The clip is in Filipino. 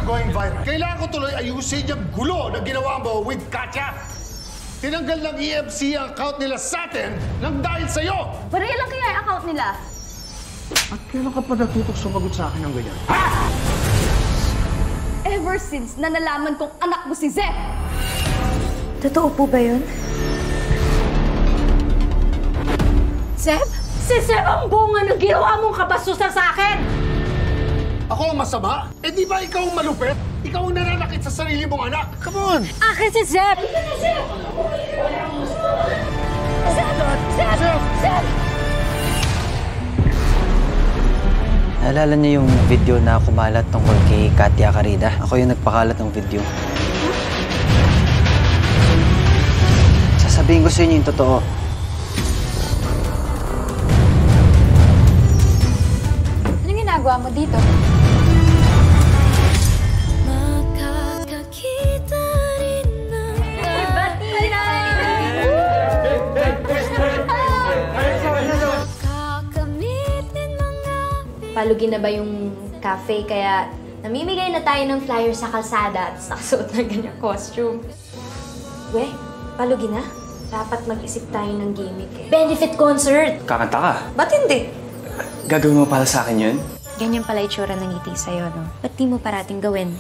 going viral. Kailangan ko tuloy ayusin yung gulo na ginawa mo with Katya. Tinanggal ng EFC ang account nila sa atin nang dahil sa'yo. Pero ilan kaya yung account nila? At kailan ka pa natutok sumagot sa akin ng ganyan? Ha? Ever since na nalaman kong anak mo si Zep. Totoo po ba yun? Zep? Si Zep ang bunga ng ginawa mong kabastusan sa akin! Ako ang masama? Eh di ba ikaw ang malupit? Ikaw ang nananakit sa sarili mong anak. Come on! Akin si Zep! Zep! Zep! Zep! Naalala niyo yung video na kumalat tungkol kay Katya Carida? Ako yung nagpakalat ng video. Sasabihin ko sa inyo yung totoo. Anong ginagawa mo dito? Palugin na ba yung cafe kaya namimigay na tayo ng flyer sa kalsada at nakasuot ng ganyang costume. We, palugin na. Dapat mag-isip tayo ng gimmick eh. Benefit concert! Kakanta ka? Ba't hindi? Gagawin mo para sa akin yun? Ganyan pala itsura ng ngiti sa'yo, no? Ba't di mo parating gawin?